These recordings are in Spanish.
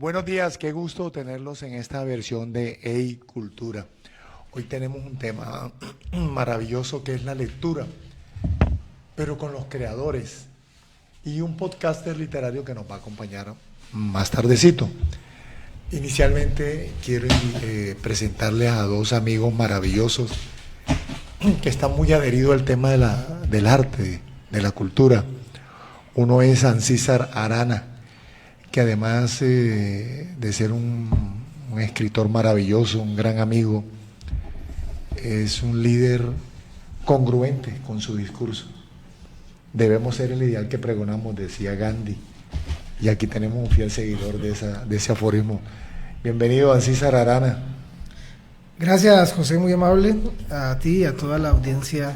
Buenos días, qué gusto tenerlos en esta versión de Hey Cultura. Hoy tenemos un tema maravilloso que es la lectura, pero con los creadores y un podcaster literario que nos va a acompañar más tardecito. Inicialmente quiero presentarles a dos amigos maravillosos que están muy adheridos al tema del arte, de la cultura. Uno es Ancísar Arana, que además de ser un escritor maravilloso, un gran amigo, es un líder congruente con su discurso. Debemos ser el ideal que pregonamos, decía Gandhi, y aquí tenemos un fiel seguidor de ese aforismo. Bienvenido, Ancísar Arana. Gracias, José, muy amable, a ti y a toda la audiencia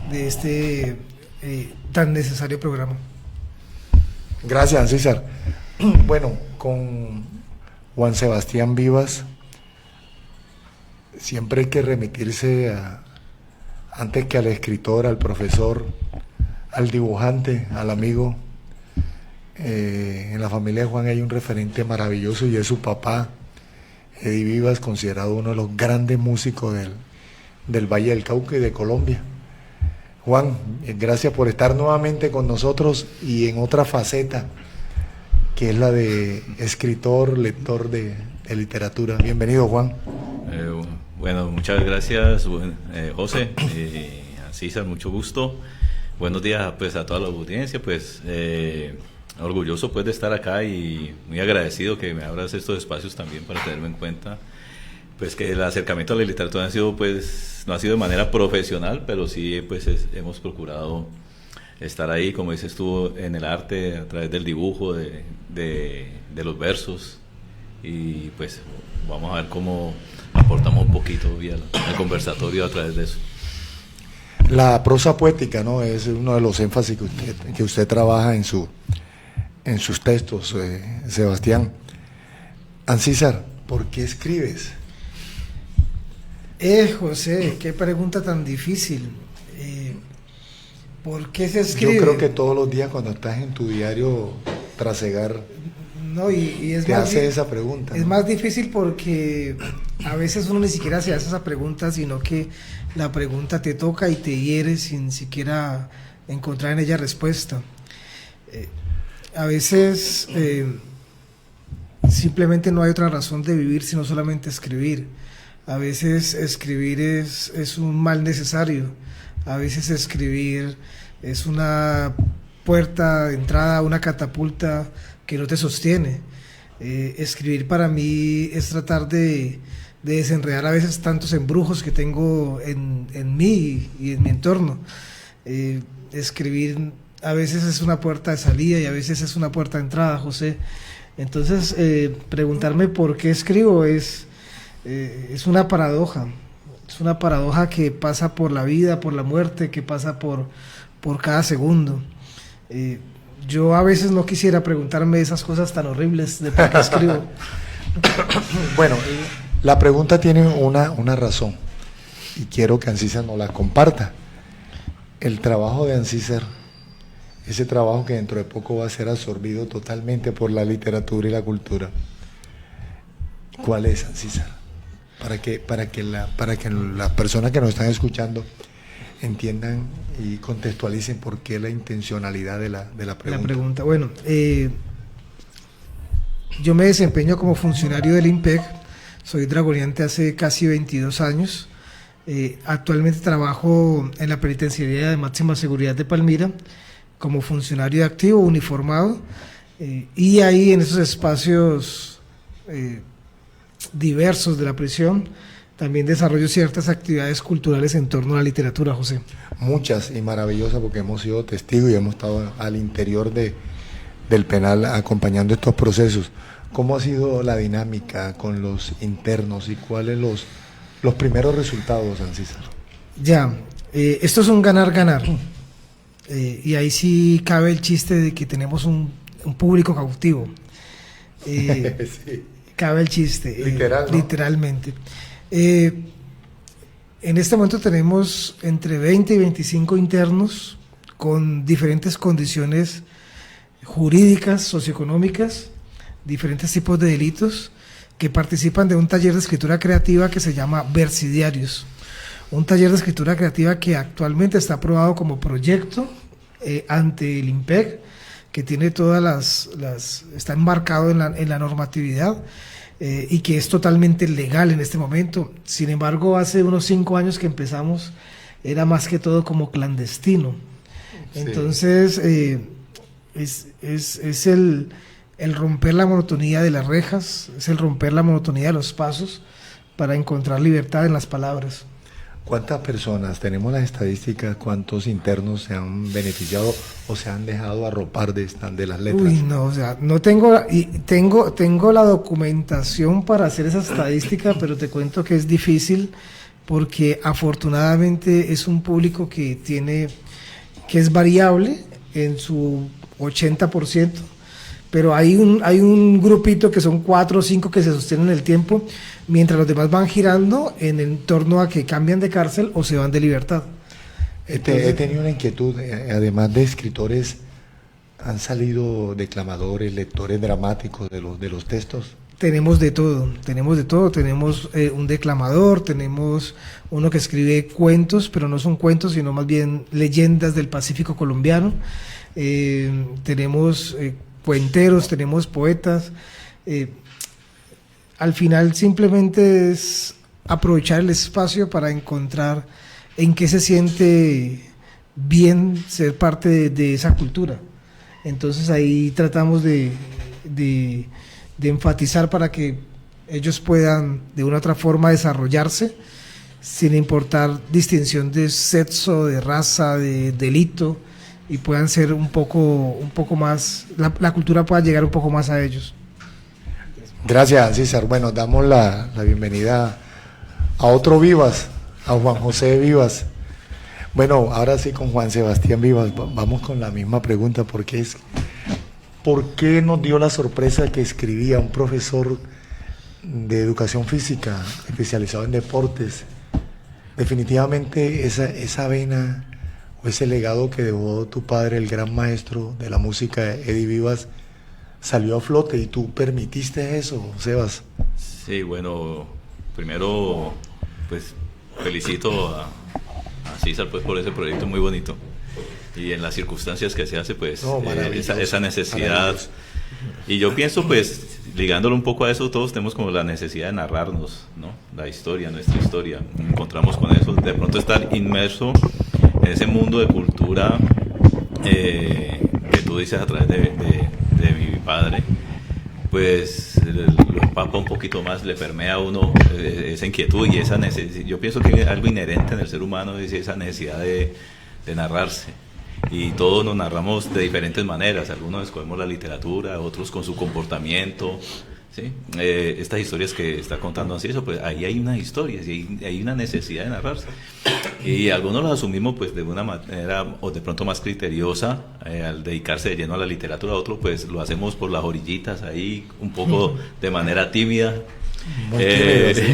de este tan necesario programa. Gracias, Ancísar. Bueno, con Juan Sebastián Vivas siempre hay que remitirse antes que al escritor, al profesor, al dibujante, al amigo. En la familia de Juan hay un referente maravilloso y es su papá, Eddie Vivas, considerado uno de los grandes músicos del Valle del Cauca y de Colombia. Juan, gracias por estar nuevamente con nosotros y en otra faceta, que es la de escritor, lector de literatura. Bienvenido, Juan. Bueno, muchas gracias, José, César, mucho gusto. Buenos días pues a toda la audiencia, pues orgulloso pues de estar acá y muy agradecido que me abras estos espacios también para tenerme en cuenta. Pues que el acercamiento a la literatura ha sido pues no ha sido de manera profesional, pero sí pues hemos procurado estar ahí, como dices tú, en el arte, a través del dibujo, de los versos, y pues vamos a ver cómo aportamos un poquito al conversatorio a través de eso. La prosa poética, ¿no?, es uno de los énfasis que usted trabaja en sus textos, Sebastián. Ancísar, ¿por qué escribes? José, qué pregunta tan difícil. ¿Por qué se escribe? Yo creo que todos los días cuando estás en tu diario trasegar, no, y es te más hace esa pregunta. Es ¿no? más difícil porque a veces uno ni siquiera se hace esa pregunta, sino que la pregunta te toca y te hiere sin siquiera encontrar en ella respuesta. A veces simplemente no hay otra razón de vivir sino solamente escribir. A veces escribir es un mal necesario. A veces escribir es una puerta de entrada, una catapulta que no te sostiene. Escribir para mí es tratar de desenredar a veces tantos embrujos que tengo en mí y en mi entorno. Escribir a veces es una puerta de salida y a veces es una puerta de entrada, José. Entonces, preguntarme por qué escribo es una paradoja. Es una paradoja que pasa por la vida, por la muerte, que pasa por cada segundo. Yo a veces no quisiera preguntarme esas cosas tan horribles de por qué escribo. Bueno, la pregunta tiene una razón y quiero que Ancísar nos la comparta. El trabajo de Ancísar, ese trabajo que dentro de poco va a ser absorbido totalmente por la literatura y la cultura, ¿cuál es, Ancísar? Para que las personas que nos están escuchando entiendan y contextualicen por qué la intencionalidad de la pregunta. La pregunta, bueno, yo me desempeño como funcionario del IMPEC, soy dragoneante hace casi 22 años, actualmente trabajo en la Penitenciaría de Máxima Seguridad de Palmira como funcionario activo, uniformado, y ahí en esos espacios diversos de la prisión también desarrollo ciertas actividades culturales en torno a la literatura, José. Muchas y maravillosas, porque hemos sido testigos y hemos estado al interior del penal acompañando estos procesos. ¿Cómo ha sido la dinámica con los internos y cuáles los primeros resultados, Ancísar? Ya, esto es un ganar-ganar. Y ahí sí cabe el chiste de que tenemos un público cautivo. Sí. Cabe el chiste. Literal, ¿no? Literalmente. En este momento tenemos entre 20 y 25 internos con diferentes condiciones jurídicas, socioeconómicas, diferentes tipos de delitos, que participan de un taller de escritura creativa que se llama Versidiarios. Un taller de escritura creativa que actualmente está aprobado como proyecto ante el IMPEC, que tiene todas está embarcado en la normatividad y que es totalmente legal en este momento. Sin embargo, hace unos 5 años que empezamos, era más que todo como clandestino. Sí. Entonces, es el romper la monotonía de las rejas, es el romper la monotonía de los pasos para encontrar libertad en las palabras. ¿Cuántas personas, tenemos las estadísticas, cuántos internos se han beneficiado o se han dejado arropar de las letras? Uy, no, o sea, no tengo, tengo la documentación para hacer esa estadística, pero te cuento que es difícil porque afortunadamente es un público que es variable en su 80%, pero hay un grupito que son 4 o 5 que se sostienen en el tiempo, mientras los demás van girando en torno a que cambian de cárcel o se van de libertad. Entonces, he tenido una inquietud, además de escritores, ¿han salido declamadores, lectores dramáticos de los textos? Tenemos de todo, tenemos un declamador, tenemos uno que escribe cuentos, pero no son cuentos, sino más bien leyendas del Pacífico colombiano, tenemos cuenteros, tenemos poetas. Al final simplemente es aprovechar el espacio para encontrar en qué se siente bien ser parte de esa cultura. Entonces ahí tratamos de enfatizar para que ellos puedan de una u otra forma desarrollarse sin importar distinción de sexo, de raza, de delito, y puedan ser un poco más, la cultura pueda llegar un poco más a ellos. Gracias, César. Bueno, damos la bienvenida a otro Vivas, a Juan José Vivas. Bueno, ahora sí con Juan Sebastián Vivas, vamos con la misma pregunta, ¿por qué nos dio la sorpresa que escribía un profesor de educación física especializado en deportes? Definitivamente esa vena o ese legado que dejó tu padre, el gran maestro de la música, Eddie Vivas, salió a flote y tú permitiste eso, Sebas. Sí, bueno, primero pues felicito a César pues por ese proyecto muy bonito y en las circunstancias que se hace pues esa necesidad. Y yo pienso pues ligándolo un poco a eso, todos tenemos como la necesidad de narrarnos, ¿no? La historia, nuestra historia, encontramos con eso, de pronto estar inmerso en ese mundo de cultura que tú dices a través de mi padre, pues lo empapa un poquito más, le permea a uno esa inquietud y esa necesidad. Yo pienso que algo inherente en el ser humano es esa necesidad de narrarse, y todos nos narramos de diferentes maneras, algunos escogemos la literatura, otros con su comportamiento, ¿sí? Estas historias que está contando así, eso, pues ahí hay una historia, hay una necesidad de narrarse, y algunos las asumimos pues de una manera o de pronto más criteriosa al dedicarse de lleno a la literatura, otros pues lo hacemos por las orillitas ahí un poco de manera tímida.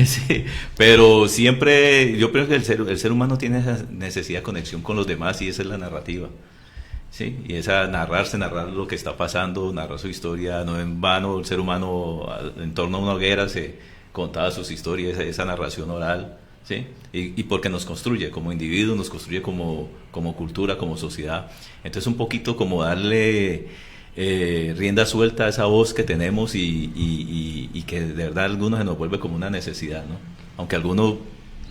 Sí, pero siempre yo creo que el ser humano tiene esa necesidad de conexión con los demás, y esa es la narrativa. Sí, y esa narrar lo que está pasando, narrar su historia. No en vano el ser humano en torno a una hoguera se contaba sus historias, esa narración oral, ¿sí? Y porque nos construye como individuos, nos construye como cultura, como sociedad. Entonces un poquito como darle rienda suelta a esa voz que tenemos y que de verdad a algunos se nos vuelve como una necesidad, ¿no? Aunque algunos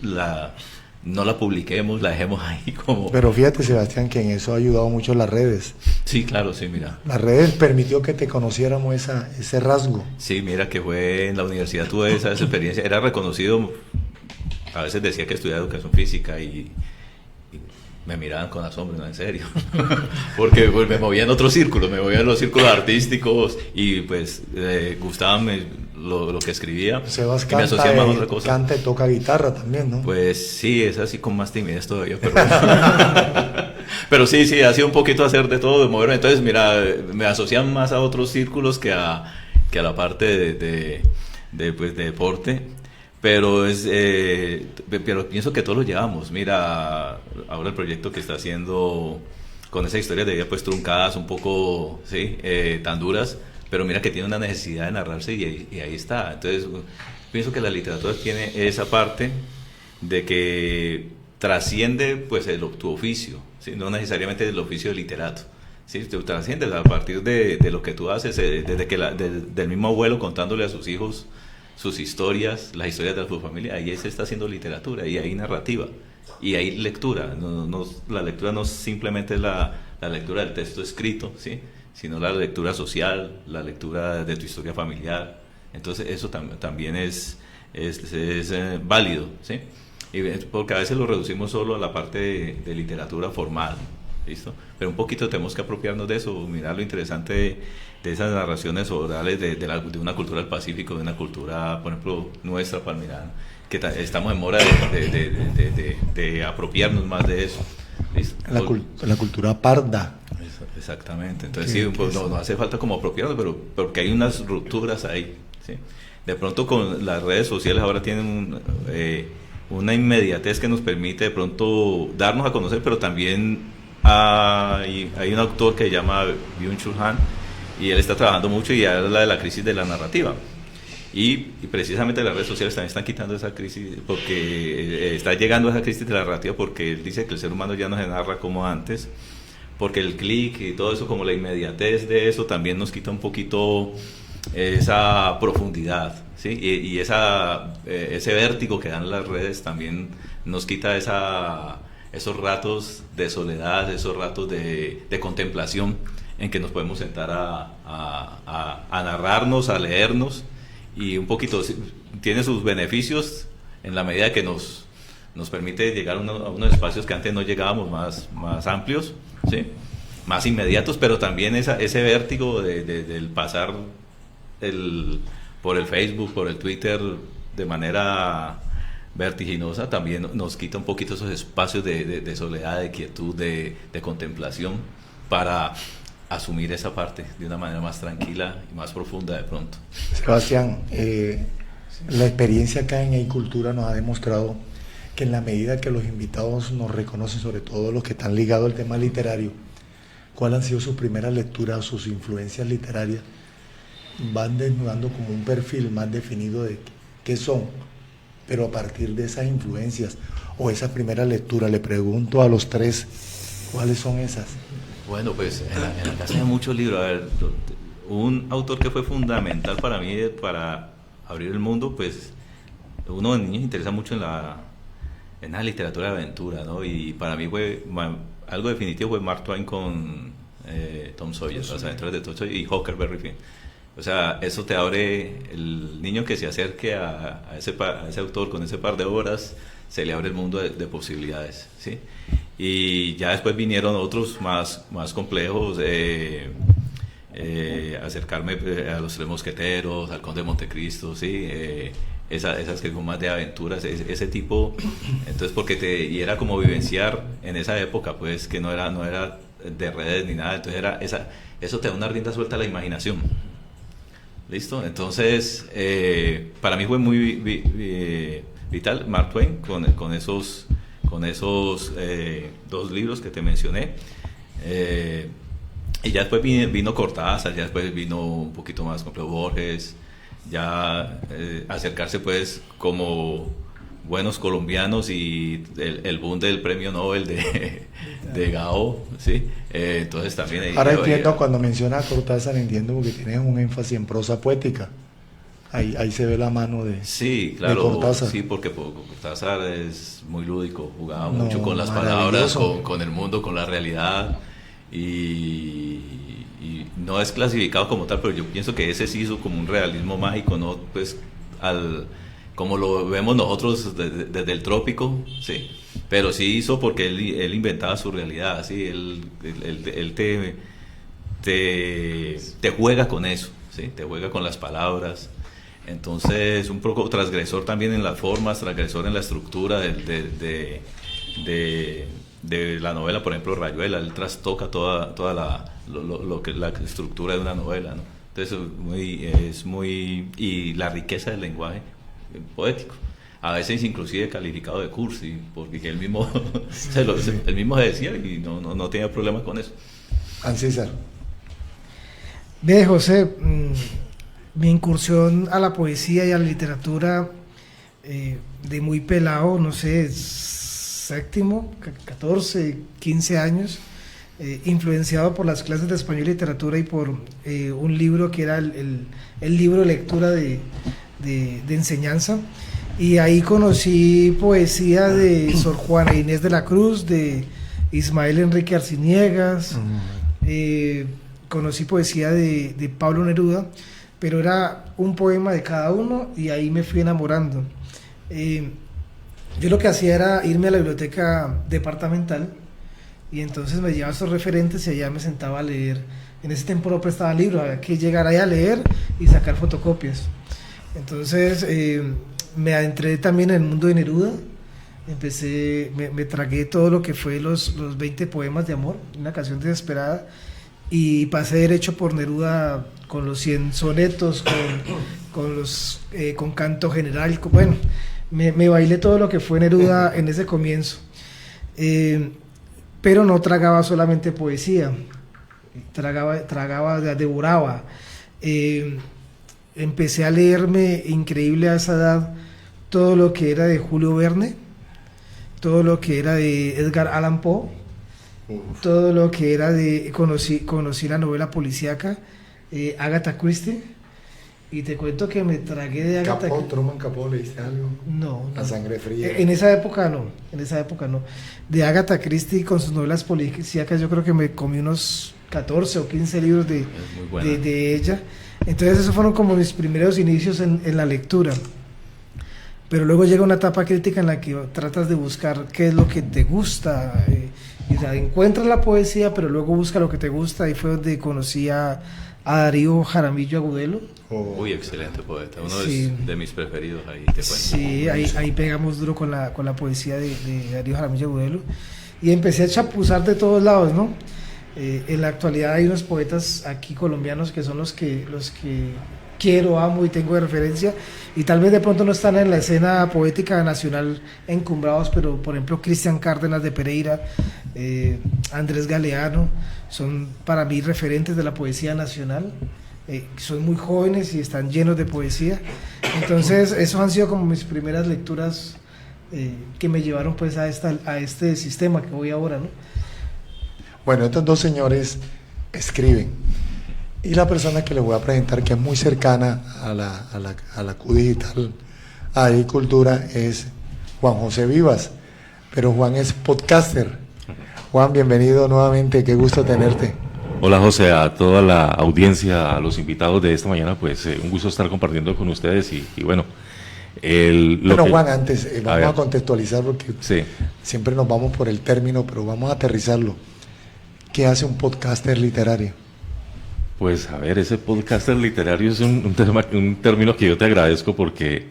no la publiquemos, la dejemos ahí como... Pero fíjate, Sebastián, que en eso ha ayudado mucho las redes. Sí, claro, sí, mira. Las redes permitió que te conociéramos ese rasgo. Sí, mira que fue en la universidad, tuve esa experiencia, era reconocido, a veces decía que estudiaba educación física y me miraban con asombro, no, en serio, porque pues, me movía en otros círculos, me movía en los círculos artísticos y pues gustaban lo que escribía. Sebas y me asociaba más a otra cosa. Canta y toca guitarra también, ¿no? Pues sí, es así con más timidez todavía, pero sí, ha sido un poquito hacer de todo, de moverme. Entonces, mira, me asocian más a otros círculos que a la parte de deporte. Pero pero pienso que todos lo llevamos. Mira, ahora el proyecto que está haciendo con esa historia de vida pues truncadas, un poco, sí, tan duras, pero mira que tiene una necesidad de narrarse y ahí está. Entonces, pienso que la literatura tiene esa parte de que trasciende pues tu oficio, ¿sí? No necesariamente el oficio de literato, ¿sí? Te trasciende a partir de lo que tú haces, desde que del mismo abuelo contándole a sus hijos sus historias, las historias de su familia, ahí se está haciendo literatura y hay narrativa y hay lectura. La lectura no simplemente es la lectura del texto escrito, ¿sí? Sino la lectura social, la lectura de tu historia familiar. Entonces eso también es válido, ¿sí? Porque a veces lo reducimos solo a la parte de literatura formal, ¿listo? Pero un poquito tenemos que apropiarnos de eso, mirar lo interesante de esas narraciones orales de una cultura del Pacífico, de una cultura, por ejemplo, nuestra palmirana, que estamos en mora de apropiarnos más de eso, ¿listo? La cultura parda. Exactamente, entonces sí, pues, no hace falta como apropiarnos, pero porque hay unas rupturas ahí, ¿sí? De pronto con las redes sociales ahora tienen una inmediatez que nos permite de pronto darnos a conocer, pero también hay un autor que se llama Byung-Chul Han y él está trabajando mucho y habla de la crisis de la narrativa y precisamente las redes sociales también están quitando esa crisis porque está llegando a esa crisis de la narrativa porque él dice que el ser humano ya no se narra como antes porque el clic y todo eso, como la inmediatez de eso también nos quita un poquito esa profundidad, ¿sí? Y ese vértigo que dan las redes también nos quita esos ratos de soledad, esos ratos de contemplación en que nos podemos sentar a narrarnos, a leernos y un poquito tiene sus beneficios en la medida que nos permite llegar a unos espacios que antes no llegábamos, más amplios, ¿sí? Más inmediatos, pero también ese vértigo del pasar por el Facebook, por el Twitter de manera vertiginosa también nos quita un poquito esos espacios de soledad, de quietud, de contemplación para asumir esa parte de una manera más tranquila y más profunda de pronto. Sebastián, la experiencia acá en Eicultura nos ha demostrado que en la medida que los invitados nos reconocen, sobre todo los que están ligados al tema literario, cuáles han sido sus primeras lecturas, sus influencias literarias, van desnudando como un perfil más definido de qué son, pero a partir de esas influencias o esas primeras lecturas, le pregunto a los tres, ¿cuáles son esas? Bueno, pues en la casa hay muchos libros. A ver, un autor que fue fundamental para mí para abrir el mundo, pues uno de niños interesa mucho en la literatura de aventura, ¿no? Y para mí fue algo definitivo fue Mark Twain con Tom Sawyer, las aventuras de Tom Sawyer y Huckleberry Finn. O sea, eso te abre, el niño que se acerque a ese autor con ese par de obras, se le abre el mundo de posibilidades, ¿sí? Y ya después vinieron otros más complejos, acercarme a los Tres Mosqueteros, al Conde de Montecristo, ¿sí? Esas que son más de aventuras, ese tipo. Entonces, y era como vivenciar en esa época, pues, que no era de redes ni nada, entonces eso te da una rienda suelta a la imaginación. ¿Listo? Entonces, para mí fue muy vital Mark Twain con esos dos libros que te mencioné. Y ya después vino Cortázar, ya después vino un poquito más complejo Borges, ya acercarse pues como buenos colombianos y el boom del premio Nobel de Gao, ¿sí? Entonces también... Ahora entiendo, cuando mencionas a Cortázar, entiendo porque tienes un énfasis en prosa poética. Ahí se ve la mano de, sí, claro, de Cortázar. Sí, porque Cortázar es muy lúdico, jugaba mucho con las palabras, con el mundo, con la realidad, y no es clasificado como tal, pero yo pienso que ese sí hizo como un realismo mágico, ¿no? Pues como lo vemos nosotros desde el trópico, sí, pero sí hizo porque él inventaba su realidad, ¿sí? Él te juega con eso, ¿sí? Te juega con las palabras. Entonces, un poco transgresor también en las formas, transgresor en la estructura de la novela, por ejemplo, Rayuela. Él trastoca toda la estructura de una novela, ¿no? Entonces, y la riqueza del lenguaje poético. A veces inclusive calificado de cursi, porque él mismo él mismo se decía y no tenía problema con eso. Ancísar. Ve, José, mi incursión a la poesía y a la literatura de muy pelado, no sé, séptimo, 14, 15 años, influenciado por las clases de español y literatura y por un libro que era el libro de lectura de enseñanza. Y ahí conocí poesía de Sor Juana Inés de la Cruz, de Ismael Enrique Arciniegas, conocí poesía de Pablo Neruda, pero era un poema de cada uno y ahí me fui enamorando. Yo lo que hacía era irme a la biblioteca departamental y entonces me llevaba esos referentes y allá me sentaba a leer. En ese tiempo no prestaban libros, había que llegar ahí a leer y sacar fotocopias. Entonces me adentré también en el mundo de Neruda, me tragué todo lo que fue los 20 poemas de amor, una canción desesperada, y pasé derecho por Neruda con los 100 sonetos, con canto general, bueno, me bailé todo lo que fue Neruda en ese comienzo, pero no tragaba solamente poesía, tragaba, devoraba. Empecé a leerme, increíble a esa edad, todo lo que era de Julio Verne, todo lo que era de Edgar Allan Poe, todo lo que era conocí la novela policíaca, Agatha Christie, y te cuento que me tragué de Agatha Christie. Truman Capote, ¿leíste algo? No. La sangre fría. En esa época no. De Agatha Christie con sus novelas policíacas yo creo que me comí unos 14 o 15 libros de ella. Entonces esos fueron como mis primeros inicios en la lectura. Pero luego llega una etapa crítica en la que tratas de buscar qué es lo que te gusta. O sea, encuentras la poesía, pero luego busca lo que te gusta. Ahí fue donde conocí a Darío Jaramillo Agudelo. Uy, excelente poeta, uno Sí. de mis preferidos, ahí te cuento. Sí, ahí pegamos duro con la poesía de Darío Jaramillo Agudelo. Y empecé a chapuzar de todos lados, ¿no? En la actualidad hay unos poetas aquí colombianos que son los que quiero, amo y tengo de referencia, y tal vez de pronto no están en la escena poética nacional encumbrados, pero por ejemplo Cristian Cárdenas de Pereira, Andrés Galeano, son para mí referentes de la poesía nacional. Son muy jóvenes y están llenos de poesía. Entonces esos han sido como mis primeras lecturas que me llevaron pues a este sistema que voy ahora, ¿no? Bueno, estos dos señores escriben, y la persona que les voy a presentar, que es muy cercana a la Q Digital, a Cultura, es Juan José Vivas, pero Juan es podcaster. Juan, bienvenido nuevamente, qué gusto tenerte. Hola José, a toda la audiencia, a los invitados de esta mañana, pues un gusto estar compartiendo con ustedes y bueno. Juan, antes vamos a contextualizar porque sí, siempre nos vamos por el término, pero vamos a aterrizarlo. ¿Qué hace un podcaster literario? Pues a ver, ese podcaster literario es un término que yo te agradezco porque,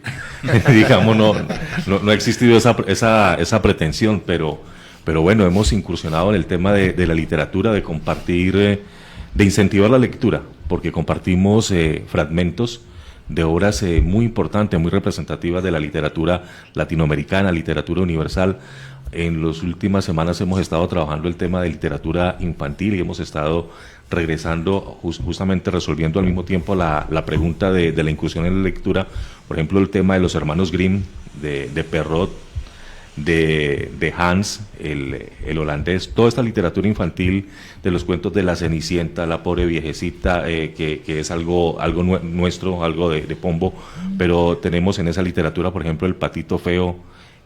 digamos, no ha existido esa pretensión, pero bueno, hemos incursionado en el tema de la literatura, de compartir, de incentivar la lectura, porque compartimos fragmentos de obras muy importantes, muy representativas de la literatura latinoamericana, literatura universal. En las últimas semanas hemos estado trabajando el tema de literatura infantil y hemos estado regresando, justamente resolviendo al mismo tiempo la pregunta de la inclusión en la lectura. Por ejemplo, el tema de los hermanos Grimm, de Perrault, de Hans, el holandés, toda esta literatura infantil de los cuentos de la Cenicienta, la pobre viejecita, que es algo nuestro, algo de Pombo, pero tenemos en esa literatura, por ejemplo, el Patito Feo,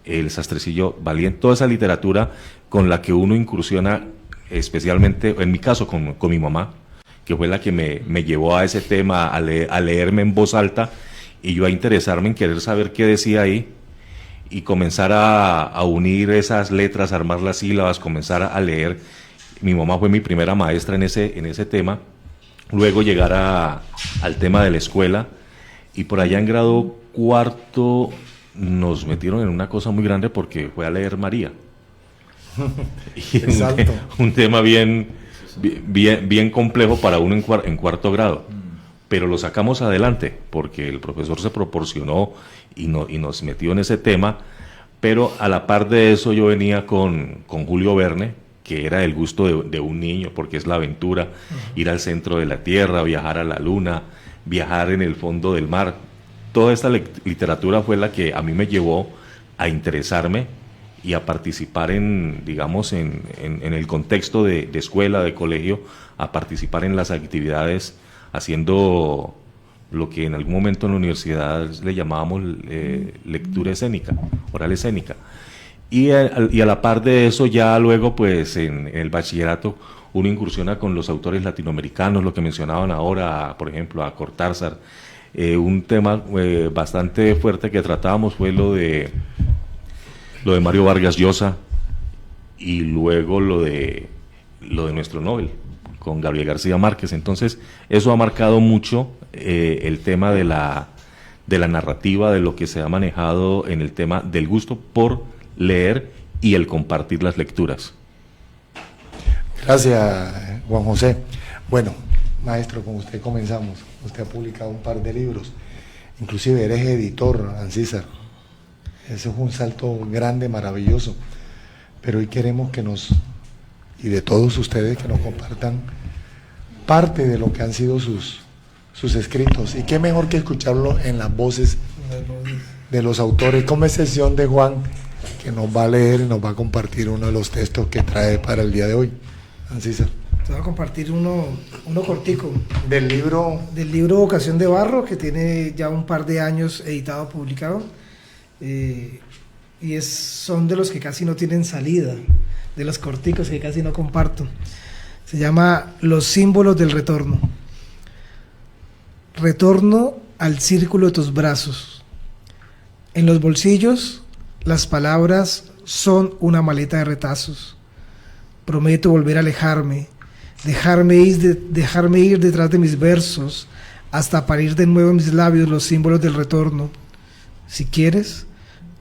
el Sastrecillo Valiente, toda esa literatura con la que uno incursiona, especialmente, en mi caso, con mi mamá, que fue la que me llevó a ese tema, a leerme en voz alta, y yo a interesarme en querer saber qué decía ahí, y comenzar a unir esas letras, armar las sílabas, comenzar a leer. Mi mamá fue mi primera maestra en ese tema. Luego llegar al tema de la escuela, y por allá en grado cuarto nos metieron en una cosa muy grande porque fue a leer María. Y un tema bien complejo para uno en cuarto grado. Pero lo sacamos adelante porque el profesor se proporcionó y nos metió en ese tema. Pero a la par de eso yo venía con Julio Verne, que era el gusto de un niño, porque es la aventura, ir al centro de la Tierra, viajar a la Luna, viajar en el fondo del mar. Toda esta literatura fue la que a mí me llevó a interesarme y a participar digamos, en el contexto de escuela, de colegio, a participar en las actividades, haciendo lo que en algún momento en la universidad le llamábamos lectura escénica, oral escénica. Y a la par de eso, ya luego, pues, en el bachillerato, uno incursiona con los autores latinoamericanos, lo que mencionaban ahora, por ejemplo, a Cortázar. Un tema bastante fuerte que tratábamos fue lo de Mario Vargas Llosa, y luego lo de nuestro Nobel, con Gabriel García Márquez. Entonces, eso ha marcado mucho el tema de la narrativa, de lo que se ha manejado en el tema del gusto por leer y el compartir las lecturas. Gracias, Juan José. Bueno, maestro, con usted comenzamos. Usted ha publicado un par de libros, inclusive eres editor, Ancísar. Eso es un salto grande, maravilloso. Pero hoy queremos y de todos ustedes, que nos compartan parte de lo que han sido sus escritos. Y qué mejor que escucharlo en las voces de los autores, con excepción de Juan, que nos va a leer y nos va a compartir uno de los textos que trae para el día de hoy. Ancísar. Te voy a compartir uno cortico. Del libro Vocación de Barro, que tiene ya un par de años editado, publicado. Y son de los que casi no tienen salida, de los corticos que casi no comparto. Se llama Los símbolos del retorno. Retorno al círculo de tus brazos. En los bolsillos, las palabras son una maleta de retazos. Prometo volver a alejarme, dejarme ir detrás de mis versos, hasta parir de nuevo en mis labios los símbolos del retorno. Si quieres,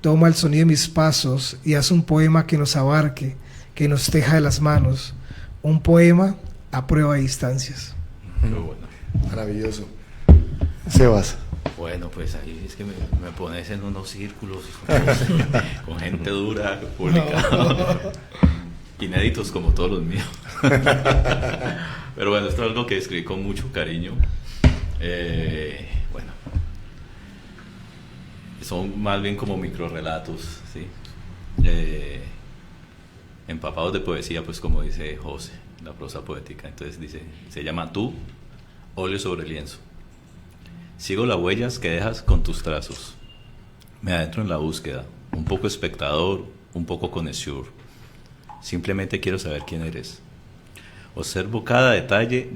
toma el sonido de mis pasos y haz un poema que nos abarque, que nos teja de las manos. Un poema a prueba de distancias. Muy bueno. Maravilloso. Sebas. Bueno, pues ahí es que me pones en unos círculos con gente dura, publicado, inéditos como todos los míos. Pero bueno, esto es algo que escribí con mucho cariño. Bueno, son más bien como microrelatos, ¿sí? Empapados de poesía, pues como dice José, la prosa poética. Entonces dice, se llama Tú, óleo sobre lienzo. Sigo las huellas que dejas con tus trazos. Me adentro en la búsqueda, un poco espectador, un poco connoisseur. Simplemente quiero saber quién eres. Observo cada detalle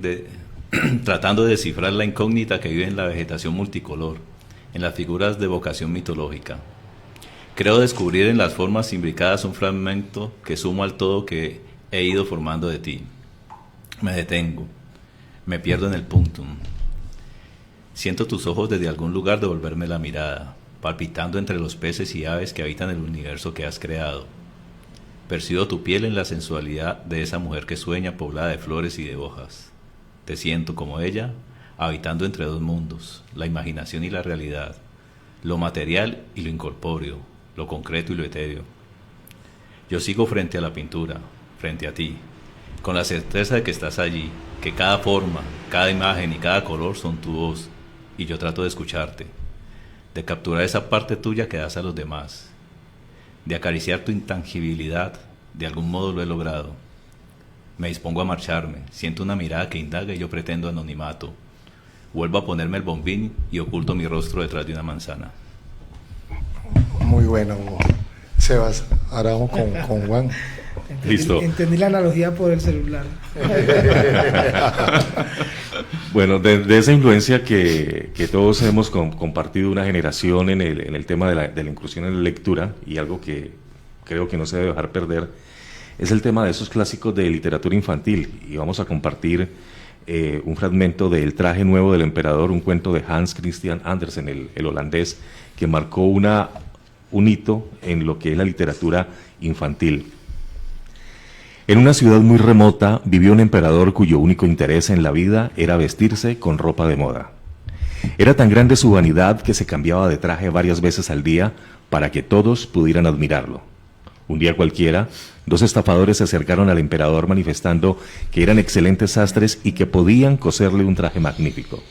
tratando de descifrar la incógnita que vive en la vegetación multicolor, en las figuras de vocación mitológica. Creo descubrir en las formas imbricadas un fragmento que sumo al todo que he ido formando de ti. Me detengo, me pierdo en el puntum. Siento tus ojos desde algún lugar devolverme la mirada, palpitando entre los peces y aves que habitan el universo que has creado. Percibo tu piel en la sensualidad de esa mujer que sueña poblada de flores y de hojas. Te siento como ella, habitando entre dos mundos, la imaginación y la realidad, lo material y lo incorpóreo, lo concreto y lo etéreo. Yo sigo frente a la pintura, frente a ti, con la certeza de que estás allí, que cada forma, cada imagen y cada color son tu voz, y yo trato de escucharte, de capturar esa parte tuya que das a los demás, de acariciar tu intangibilidad. De algún modo lo he logrado. Me dispongo a marcharme, siento una mirada que indaga y yo pretendo anonimato. Vuelvo a ponerme el bombín y oculto mi rostro detrás de una manzana. Muy bueno, Sebas. Ahora vamos con Juan. Listo. Entendí la analogía por el celular. Bueno, de esa influencia que todos hemos compartido una generación en el tema de la incursión en la lectura, y algo que creo que no se debe dejar perder, es el tema de esos clásicos de literatura infantil. Y vamos a compartir un fragmento de El traje nuevo del emperador, un cuento de Hans Christian Andersen, el holandés, que marcó un hito en lo que es la literatura infantil. En una ciudad muy remota vivió un emperador cuyo único interés en la vida era vestirse con ropa de moda. Era tan grande su vanidad que se cambiaba de traje varias veces al día para que todos pudieran admirarlo. Un día cualquiera, dos estafadores se acercaron al emperador manifestando que eran excelentes sastres y que podían coserle un traje magnífico.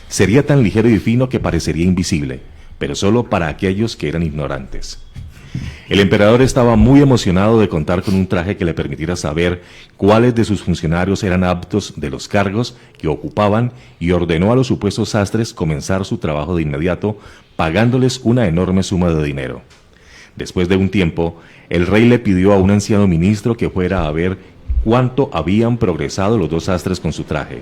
Sería tan ligero y fino que parecería invisible, pero solo para aquellos que eran ignorantes. El emperador estaba muy emocionado de contar con un traje que le permitiera saber cuáles de sus funcionarios eran aptos de los cargos que ocupaban y ordenó a los supuestos sastres comenzar su trabajo de inmediato, pagándoles una enorme suma de dinero. Después de un tiempo, el rey le pidió a un anciano ministro que fuera a ver cuánto habían progresado los dos sastres con su traje.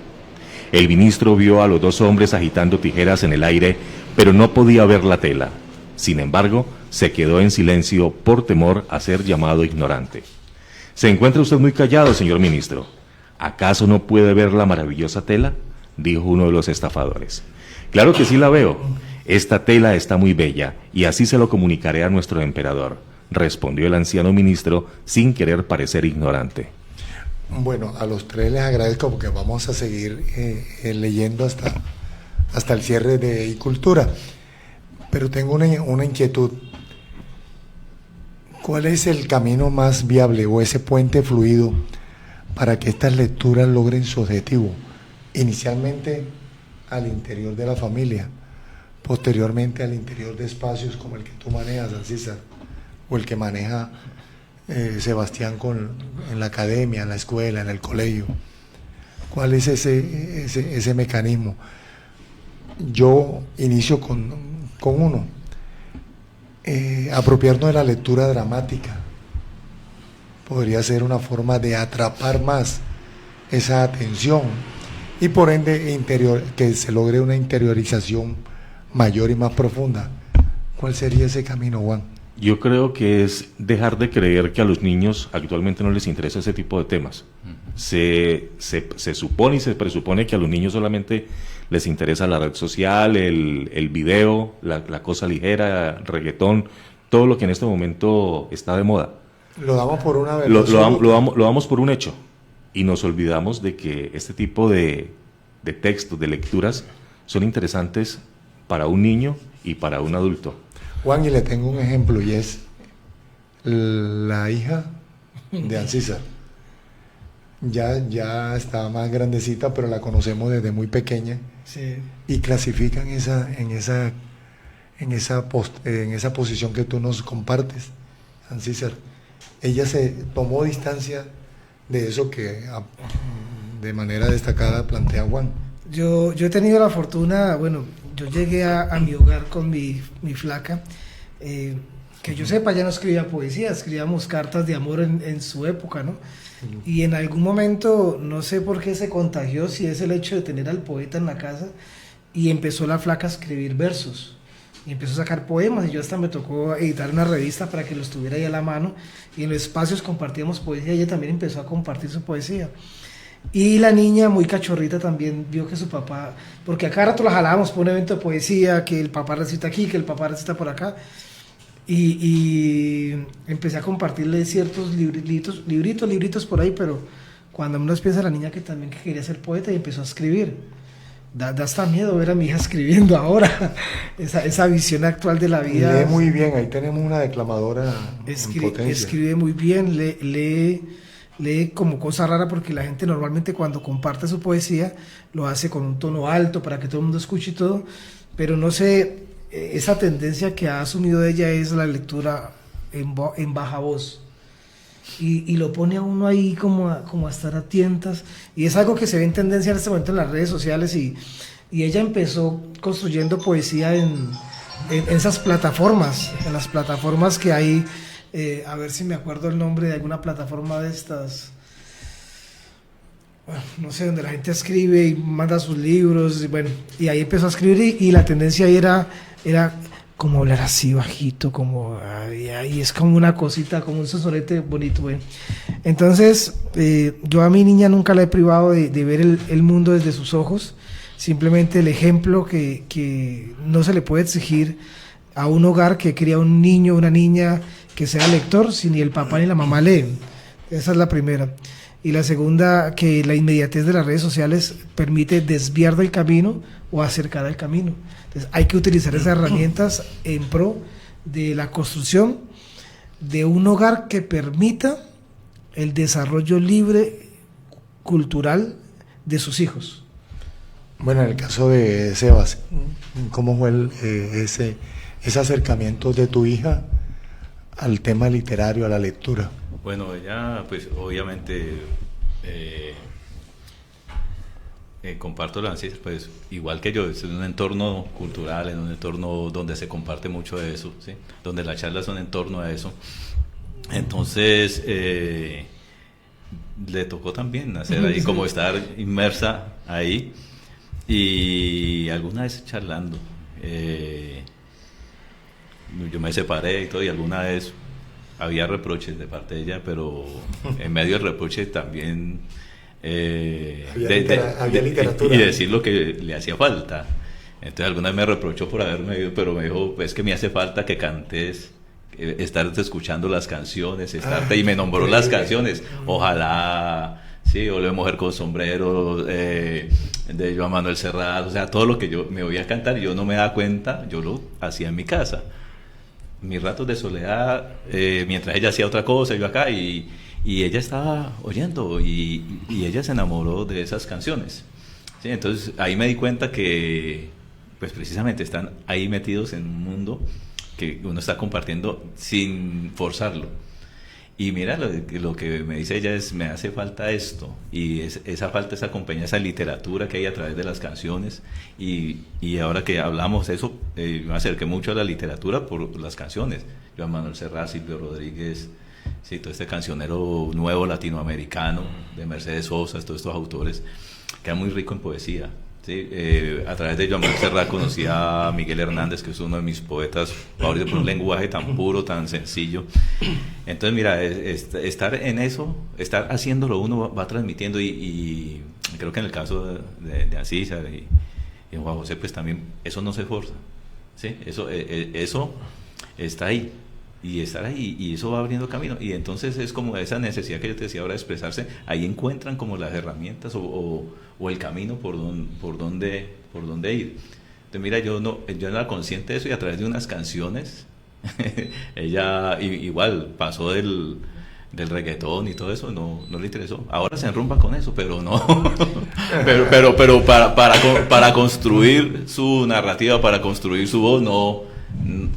El ministro vio a los dos hombres agitando tijeras en el aire, pero no podía ver la tela. Sin embargo, se quedó en silencio por temor a ser llamado ignorante. ¿Se encuentra usted muy callado, señor ministro? ¿Acaso no puede ver la maravillosa tela?, dijo uno de los estafadores. Claro que sí la veo. Esta tela está muy bella, y así se lo comunicaré a nuestro emperador, respondió el anciano ministro sin querer parecer ignorante. Bueno, a los tres les agradezco porque vamos a seguir leyendo hasta el cierre de Cultura. Pero tengo una inquietud. ¿Cuál es el camino más viable o ese puente fluido para que estas lecturas logren su objetivo? Inicialmente al interior de la familia, posteriormente al interior de espacios como el que tú manejas, César, o el que maneja Sebastián en la academia, en la escuela, en el colegio. ¿Cuál es ese mecanismo? Yo inicio con uno, apropiarnos de la lectura dramática. Podría ser una forma de atrapar más esa atención y por ende que se logre una interiorización mayor y más profunda. ¿Cuál sería ese camino, Juan? Yo creo que es dejar de creer que a los niños actualmente no les interesa ese tipo de temas. Se supone y se presupone que a los niños solamente les interesa la red social, el video, la cosa ligera, reggaetón, todo lo que en este momento está de moda. Lo damos por una verdad. Lo damos por un hecho y nos olvidamos de que este tipo de textos, de lecturas, son interesantes para un niño y para un adulto. Juan, y le tengo un ejemplo, y es la hija de Ancísar. Ya está más grandecita, pero la conocemos desde muy pequeña. Sí. Y clasifican en esa posición que tú nos compartes, Ancísar. Ella se tomó distancia de eso que de manera destacada plantea Juan. Yo he tenido la fortuna, bueno, yo llegué a mi hogar con mi flaca, que yo sepa ya no escribía poesía, escribíamos cartas de amor en su época, ¿no? Y en algún momento, no sé por qué se contagió, si es el hecho de tener al poeta en la casa, y empezó la flaca a escribir versos, y empezó a sacar poemas, y yo hasta me tocó editar una revista para que los tuviera ahí a la mano, y en los espacios compartíamos poesía, y ella también empezó a compartir su poesía. Y la niña, muy cachorrita, también vio que su papá, porque a cada rato la jalábamos por un evento de poesía, que el papá recita aquí, que el papá recita por acá, y empecé a compartirle ciertos libritos por ahí, pero cuando menos piensa la niña que también quería ser poeta y empezó a escribir. Da hasta miedo ver a mi hija escribiendo ahora, esa visión actual de la vida. Lee muy bien, ahí tenemos una declamadora en potencia. Escribe muy bien, lee como cosa rara, porque la gente normalmente cuando comparte su poesía lo hace con un tono alto para que todo el mundo escuche y todo, pero no sé, esa tendencia que ha asumido ella es la lectura en baja voz, y lo pone a uno ahí como a estar a tientas, y es algo que se ve en tendencia en este momento en las redes sociales, y ella empezó construyendo poesía en esas plataformas, en las plataformas que hay. A ver si me acuerdo el nombre de alguna plataforma de estas, bueno, no sé, donde la gente escribe y manda sus libros, y bueno, y ahí empezó a escribir, y la tendencia ahí era como hablar así bajito, como ahí es como una cosita, como un sosorete bonito, bueno. Entonces yo a mi niña nunca la he privado de ver el mundo desde sus ojos, simplemente el ejemplo que no se le puede exigir a un hogar que cría un niño, una niña que sea lector, si ni el papá ni la mamá leen. Esa es la primera. Y la segunda, que la inmediatez de las redes sociales permite desviar del camino o acercar al camino. Entonces hay que utilizar esas herramientas en pro de la construcción de un hogar que permita el desarrollo libre cultural de sus hijos. Bueno, en el caso de Sebas, ¿cómo fue ese acercamiento de tu hija al tema literario, a la lectura? Bueno, ella, pues obviamente comparto la ansiedad, pues igual que yo, es en un entorno cultural, en un entorno donde se comparte mucho de eso, ¿sí? Donde las charlas son en torno a eso. Entonces, le tocó también hacer ahí, como estar inmersa ahí, y alguna vez charlando, yo me separé y todo, y alguna vez había reproches de parte de ella, pero en medio del reproche también había literatura. Y decir lo que le hacía falta. Entonces alguna vez me reprochó por haberme ido, pero me dijo, pues que me hace falta que cantes, estarte escuchando las canciones, y me nombró las canciones. Ojalá, sí, o de Mujer con Sombrero, de Joan Manuel Serrat, o sea, todo lo que yo me oía cantar, yo no me daba cuenta, yo lo hacía en mi casa. Mis ratos de soledad, mientras ella hacía otra cosa, yo acá, y ella estaba oyendo, y ella se enamoró de esas canciones. ¿Sí? Entonces ahí me di cuenta que, pues precisamente están ahí metidos en un mundo que uno está compartiendo sin forzarlo. Y mira, lo que me dice ella es, me hace falta esto, y esa falta es acompañar esa literatura que hay a través de las canciones, y ahora que hablamos de eso, me acerqué mucho a la literatura por las canciones, Joan Manuel Serrat, Silvio Rodríguez, sí, todo este cancionero nuevo latinoamericano, de Mercedes Sosa, todos estos autores, que era muy rico en poesía. Sí, a través de Joan Manuel Serrat conocí a Miguel Hernández, que es uno de mis poetas favoritos, por un lenguaje tan puro, tan sencillo. Entonces, mira, estar en eso, estar haciéndolo, uno va transmitiendo, y creo que en el caso de Asís y Juan José, pues también eso no se esfuerza, ¿sí? Eso está ahí, y estar ahí, y eso va abriendo camino, y entonces es como esa necesidad que yo te decía ahora de expresarse, ahí encuentran como las herramientas o el camino por dónde ir. Entonces mira, yo no era consciente de eso, y a través de unas canciones ella igual pasó del reggaetón y todo eso, no le interesó. Ahora se enrumba con eso, pero no pero para construir su narrativa, para construir su voz, no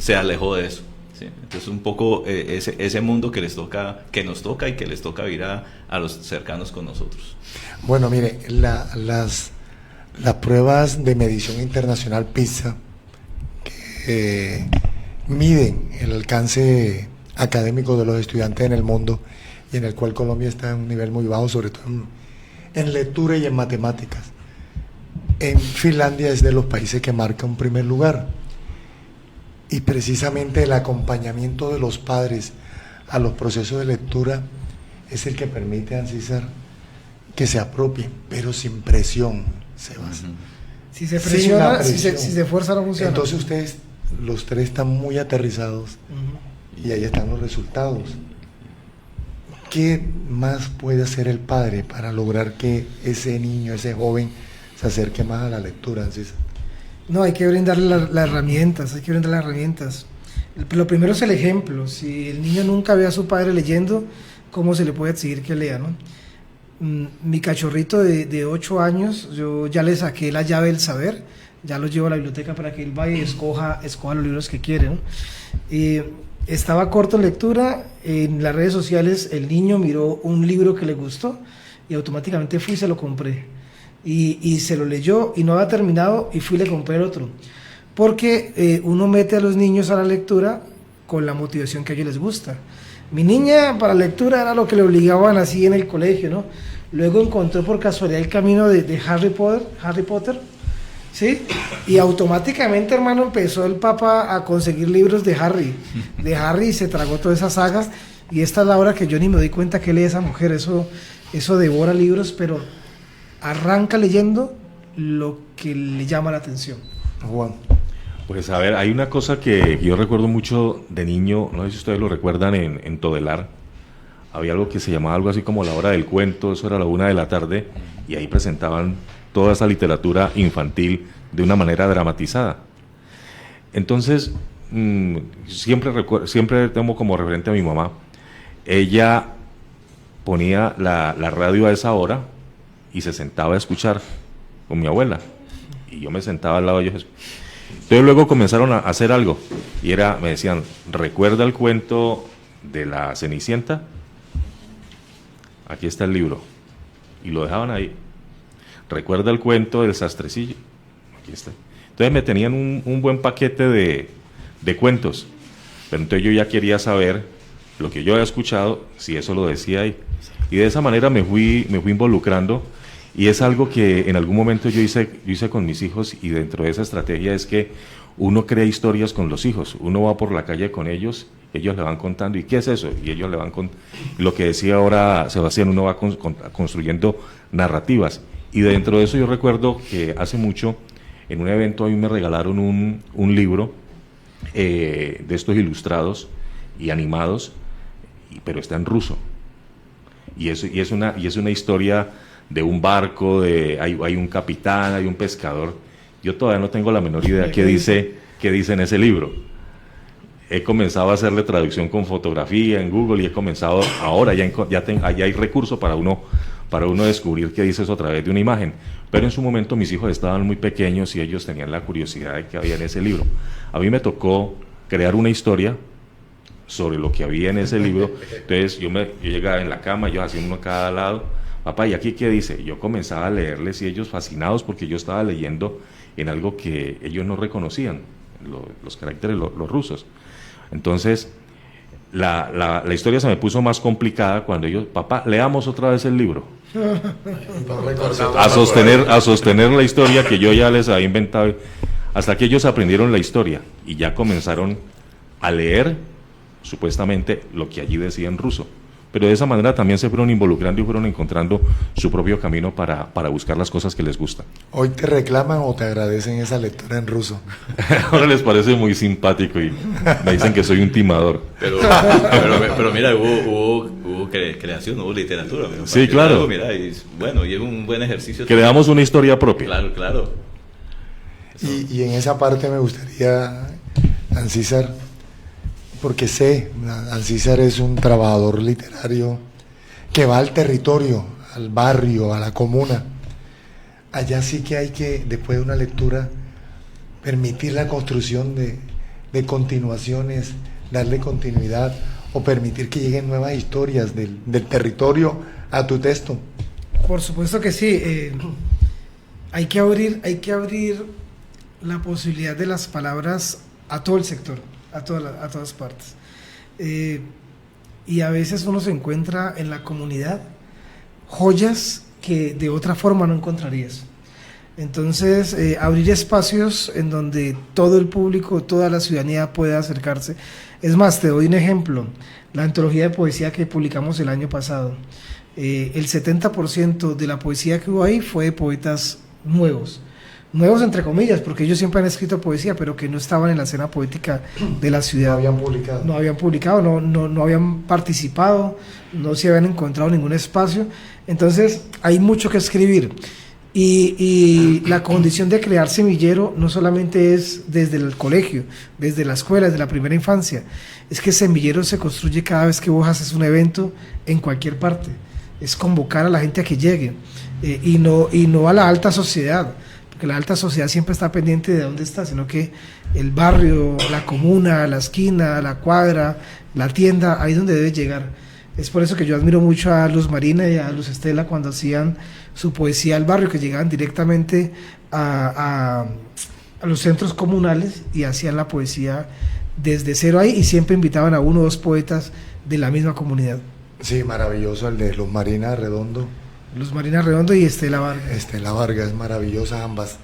se alejó de eso. Sí, entonces un poco ese mundo que nos toca y que les toca vivir a los cercanos con nosotros. Bueno, mire, las pruebas de medición internacional PISA, que miden el alcance académico de los estudiantes en el mundo, y en el cual Colombia está en un nivel muy bajo, sobre todo en lectura y en matemáticas. En Finlandia es de los países que marca un primer lugar. Y precisamente el acompañamiento de los padres a los procesos de lectura es el que permite a César que se apropien, pero sin presión, Sebas. Si se presiona, si se fuerza, no funciona. Entonces ustedes, los tres, están muy aterrizados, y ahí están los resultados. ¿Qué más puede hacer el padre para lograr que ese niño, ese joven, se acerque más a la lectura, César? No, hay que brindarle las herramientas, Lo primero es el ejemplo. Si el niño nunca ve a su padre leyendo, ¿cómo se le puede exigir que lea, no? Mi cachorrito de 8 años, yo ya le saqué la llave del saber, ya lo llevo a la biblioteca para que él vaya y escoja los libros que quiere, ¿no? Estaba corto en lectura, en las redes sociales el niño miró un libro que le gustó y automáticamente fui y se lo compré. Y se lo leyó y no había terminado, y fui y le compré el otro, porque uno mete a los niños a la lectura con la motivación que a ellos les gusta. Mi niña para lectura era lo que le obligaban así en el colegio, ¿no? Luego encontró por casualidad el camino de Harry Potter, ¿sí? Y automáticamente, hermano, empezó el papá a conseguir libros de Harry, y se tragó toda esa saga, y esta es la hora que yo ni me doy cuenta que lee esa mujer, eso devora libros, pero arranca leyendo lo que le llama la atención. Juan. Pues a ver, hay una cosa que yo recuerdo mucho de niño, no sé si ustedes lo recuerdan, en Todelar había algo que se llamaba algo así como la hora del cuento, eso era la 1 de la tarde, y ahí presentaban toda esa literatura infantil de una manera dramatizada. Entonces, siempre tengo como referente a mi mamá. Ella ponía la radio a esa hora y se sentaba a escuchar con mi abuela. Y yo me sentaba al lado de ellos. Entonces luego comenzaron a hacer algo. Y me decían, ¿recuerda el cuento de la Cenicienta? Aquí está el libro. Y lo dejaban ahí. ¿Recuerda el cuento del sastrecillo? Aquí está. Entonces me tenían un buen paquete de cuentos. Pero entonces yo ya quería saber lo que yo había escuchado, si eso lo decía ahí. Y de esa manera me fui involucrando. Y es algo que en algún momento yo hice con mis hijos, y dentro de esa estrategia es que uno crea historias con los hijos. Uno va por la calle con ellos, ellos le van contando, ¿y qué es eso? Y ellos le van con lo que decía ahora Sebastián, uno va construyendo narrativas. Y dentro de eso yo recuerdo que hace mucho, en un evento a mí me regalaron un libro de estos ilustrados y animados, pero está en ruso. Y es una historia de un barco, hay un capitán, hay un pescador. Yo todavía no tengo la menor idea qué dice en ese libro. He comenzado a hacerle traducción con fotografía en Google, y he comenzado ahora, ya hay recursos para uno descubrir qué dice eso a través de una imagen. Pero en su momento mis hijos estaban muy pequeños y ellos tenían la curiosidad de qué había en ese libro. A mí me tocó crear una historia sobre lo que había en ese libro. Entonces yo llegaba en la cama, yo hacía uno a cada lado. Papá, ¿y aquí qué dice? Yo comenzaba a leerles y ellos fascinados porque yo estaba leyendo en algo que ellos no reconocían, los caracteres, los rusos. Entonces, la historia se me puso más complicada cuando ellos, papá, leamos otra vez el libro. A sostener la historia que yo ya les había inventado, hasta que ellos aprendieron la historia y ya comenzaron a leer, supuestamente, lo que allí decía en ruso. Pero de esa manera también se fueron involucrando y fueron encontrando su propio camino para buscar las cosas que les gustan. ¿Hoy te reclaman o te agradecen esa lectura en ruso? Ahora les parece muy simpático y me dicen que soy un timador. Pero mira, hubo creación, hubo literatura. Sí, claro. Algo, mira, y es un buen ejercicio. Creamos una historia propia. Claro. Y en esa parte me gustaría, Ancísar, porque sé, Ancísar es un trabajador literario que va al territorio, al barrio, a la comuna. Allá sí que hay que, después de una lectura, permitir la construcción de continuaciones, darle continuidad, o permitir que lleguen nuevas historias del territorio a tu texto. Por supuesto que sí. Hay que abrir la posibilidad de las palabras a todo el sector, a todas partes. Y a veces uno se encuentra en la comunidad joyas que de otra forma no encontrarías. Entonces, abrir espacios en donde todo el público, toda la ciudadanía pueda acercarse. Es más, te doy un ejemplo. La antología de poesía que publicamos el año pasado, el 70% de la poesía que hubo ahí fue de poetas nuevos entre comillas, porque ellos siempre han escrito poesía, pero que no estaban en la escena poética de la ciudad. No habían publicado, no habían participado, no se habían encontrado ningún espacio. Entonces, hay mucho que escribir. Y la condición de crear semillero no solamente es desde el colegio, desde la escuela, desde la primera infancia. Es que semillero se construye cada vez que vos haces un evento en cualquier parte. Es convocar a la gente a que llegue, y no a la alta sociedad, porque la alta sociedad siempre está pendiente de dónde está, sino que el barrio, la comuna, la esquina, la cuadra, la tienda, ahí es donde debe llegar. Es por eso que yo admiro mucho a Luz Marina y a Luz Estela cuando hacían su poesía al barrio, que llegaban directamente a los centros comunales y hacían la poesía desde cero ahí, y siempre invitaban a 1 o 2 poetas de la misma comunidad. Sí, maravilloso el de Luz Marina Redondo. Luz Marina Redondo y Estela Vargas. Estela Vargas, maravillosas ambas.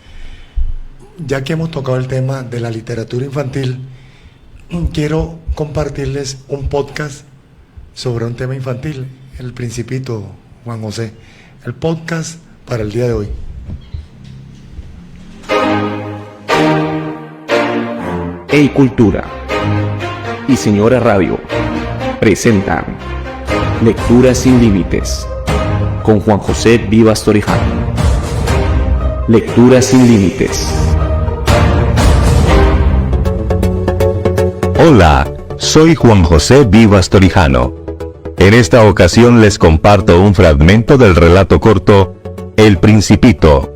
Ya que hemos tocado el tema de la literatura infantil, quiero compartirles un podcast sobre un tema infantil, El Principito, Juan José. El podcast para el día de hoy. Hey Cultura y Señora Radio presentan Lecturas sin Límites con Juan José Vivas Torijano. Lecturas sin Límites. Hola, soy Juan José Vivas Torijano. En esta ocasión les comparto un fragmento del relato corto El Principito,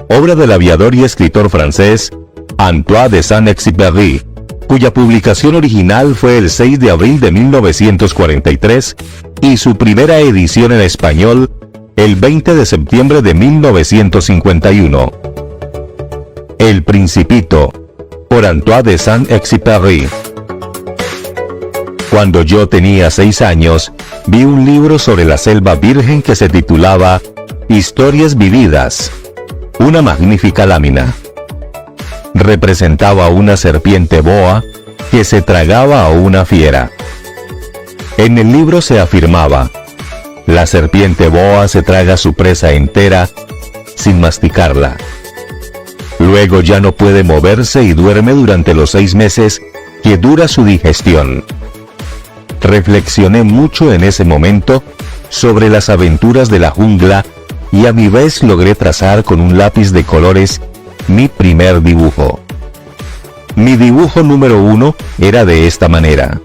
obra del aviador y escritor francés Antoine de Saint-Exupéry, cuya publicación original fue el 6 de abril de 1943 y su primera edición en español el 20 de septiembre de 1951. El Principito, por Antoine de Saint-Exupéry. Cuando yo tenía 6 años, vi un libro sobre la selva virgen que se titulaba Historias vividas, una magnífica lámina. Representaba una serpiente boa que se tragaba a una fiera. En el libro se afirmaba: la serpiente boa se traga su presa entera sin masticarla. Luego ya no puede moverse y duerme durante los 6 meses que dura su digestión. Reflexioné mucho en ese momento sobre las aventuras de la jungla y a mi vez logré trazar con un lápiz de colores mi primer dibujo. Mi dibujo número 1 era de esta manera.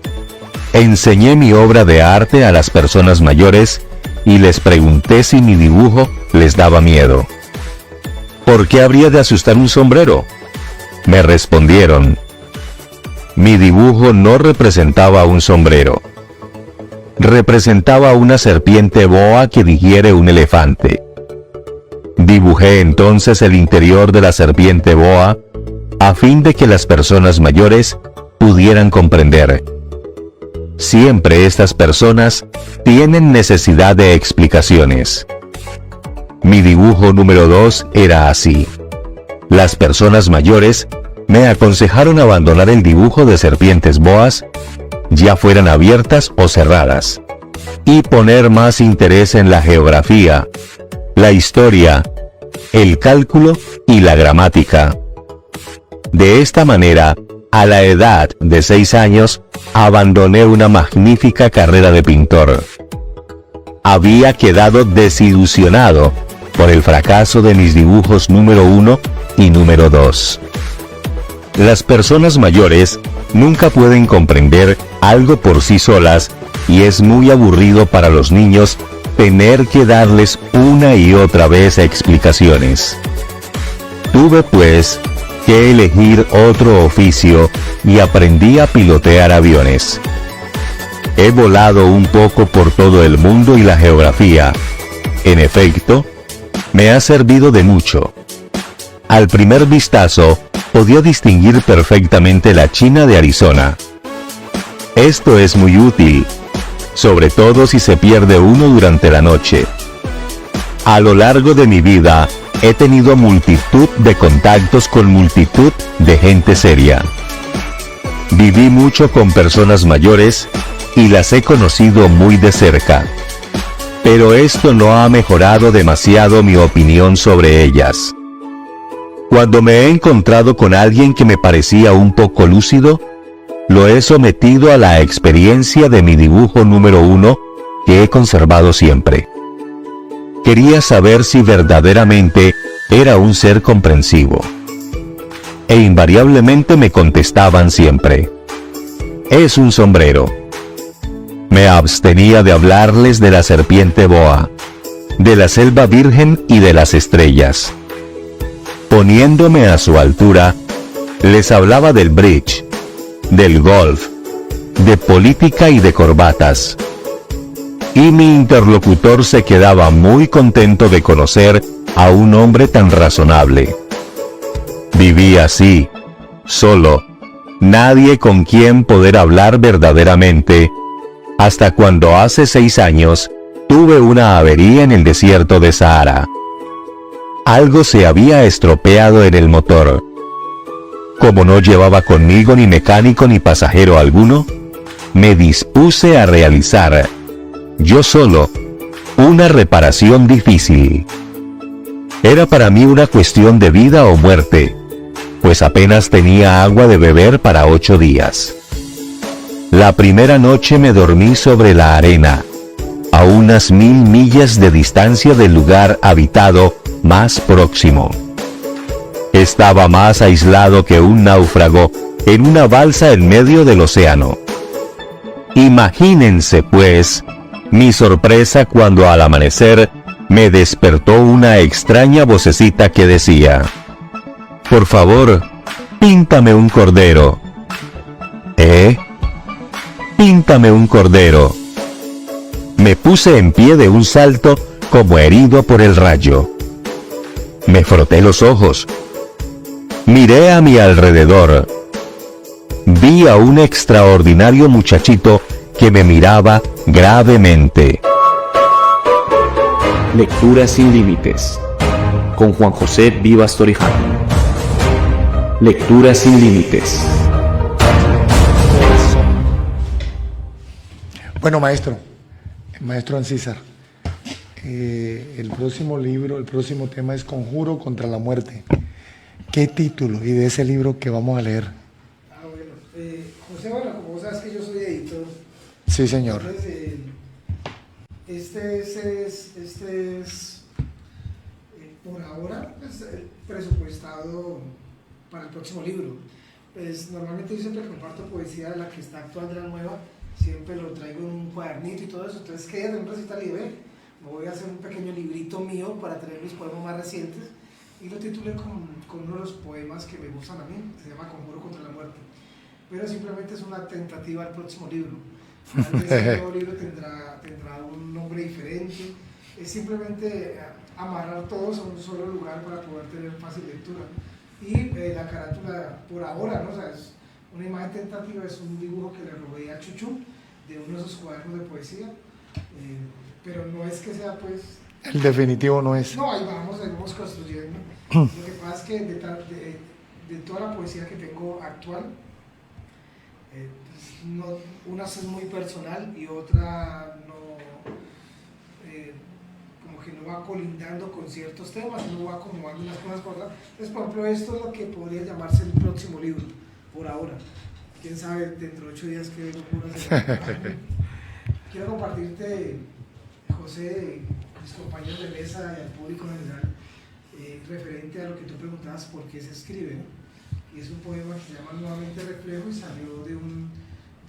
Enseñé mi obra de arte a las personas mayores y les pregunté si mi dibujo les daba miedo. ¿Por qué habría de asustar un sombrero? Me respondieron: mi dibujo no representaba un sombrero. Representaba una serpiente boa que digiere un elefante. Dibujé entonces el interior de la serpiente boa a fin de que las personas mayores pudieran comprender. Siempre estas personas tienen necesidad de explicaciones. Mi dibujo número 2 era así. Las personas mayores me aconsejaron abandonar el dibujo de serpientes boas, ya fueran abiertas o cerradas, y poner más interés en la geografía, la historia, el cálculo y la gramática. De esta manera, a la edad de 6 años, abandoné una magnífica carrera de pintor. Había quedado desilusionado por el fracaso de mis dibujos número 1 y número 2. Las personas mayores nunca pueden comprender algo por sí solas y es muy aburrido para los niños tener que darles una y otra vez explicaciones. Tuve pues que elegir otro oficio y aprendí a pilotear aviones. He volado un poco por todo el mundo y la geografía. En efecto, me ha servido de mucho. Al primer vistazo, podía distinguir perfectamente la China de Arizona. Esto es muy útil, sobre todo si se pierde uno durante la noche. A lo largo de mi vida, he tenido multitud de contactos con multitud de gente seria. Viví mucho con personas mayores y las he conocido muy de cerca. Pero esto no ha mejorado demasiado mi opinión sobre ellas. Cuando me he encontrado con alguien que me parecía un poco lúcido, lo he sometido a la experiencia de mi dibujo número 1 que he conservado siempre. Quería saber si verdaderamente era un ser comprensivo. E invariablemente me contestaban siempre: es un sombrero. Me abstenía de hablarles de la serpiente boa, de la selva virgen y de las estrellas. Poniéndome a su altura, les hablaba del bridge, del golf, de política y de corbatas. Y mi interlocutor se quedaba muy contento de conocer a un hombre tan razonable. Viví así, solo, nadie con quien poder hablar verdaderamente, hasta cuando hace 6 años tuve una avería en el desierto de Sahara. Algo se había estropeado en el motor. Como no llevaba conmigo ni mecánico ni pasajero alguno, me dispuse a realizar, yo solo, una reparación difícil. Era para mí una cuestión de vida o muerte, pues apenas tenía agua de beber para 8 días. La primera noche me dormí sobre la arena, a unas 1000 millas de distancia del lugar habitado más próximo. Estaba más aislado que un náufrago en una balsa en medio del océano. Imagínense, pues, mi sorpresa cuando al amanecer me despertó una extraña vocecita que decía: por favor, píntame un cordero. Píntame un cordero. Me puse en pie de un salto como herido por el rayo. Me froté los ojos. Miré a mi alrededor. Vi a un extraordinario muchachito que me miraba gravemente. Lectura sin límites. Con Juan José Vivas Torijano. Lectura sin límites. Bueno, maestro Ancísar, el próximo libro, el próximo tema es Conjuro contra la muerte. ¿Qué título y de ese libro que vamos a leer? José, bueno, como vos sabes que yo soy editor, Sí, señor. entonces este es por ahora pues, presupuestado para el próximo libro. Pues normalmente yo siempre comparto poesía de la que está actual, de la nueva, siempre lo traigo en un cuadernito y todo eso, entonces que ella también recita libre, me voy a hacer un pequeño librito mío para tener mis poemas más recientes y lo titulé con uno de los poemas que me gustan a mí, se llama Conjuro contra la muerte, pero simplemente es una tentativa al próximo libro. Tal vez el nuevo libro tendrá un nombre diferente, es simplemente amarrar todos a un solo lugar para poder tener fácil lectura. Y la carátula, por ahora, ¿no? O sea, es una imagen tentativa, es un dibujo que le robé a Chuchu de uno de sus cuadernos de poesía, pero no es que sea pues... El definitivo no es. No, ahí vamos construyendo. Lo que pasa es que de toda la poesía que tengo actual, pues una es muy personal y otra no, como que no va colindando con ciertos temas, no va acomodando unas cosas por otras. Entonces, por ejemplo, esto es lo que podría llamarse el próximo libro, por ahora. Quién sabe dentro de 8 días qué locura será. Quiero compartirte, José, mis compañeros de mesa y al público en general, referente a lo que tú preguntabas, por qué se escribe, ¿no? Y es un poema que se llama Nuevamente Reflejo y salió de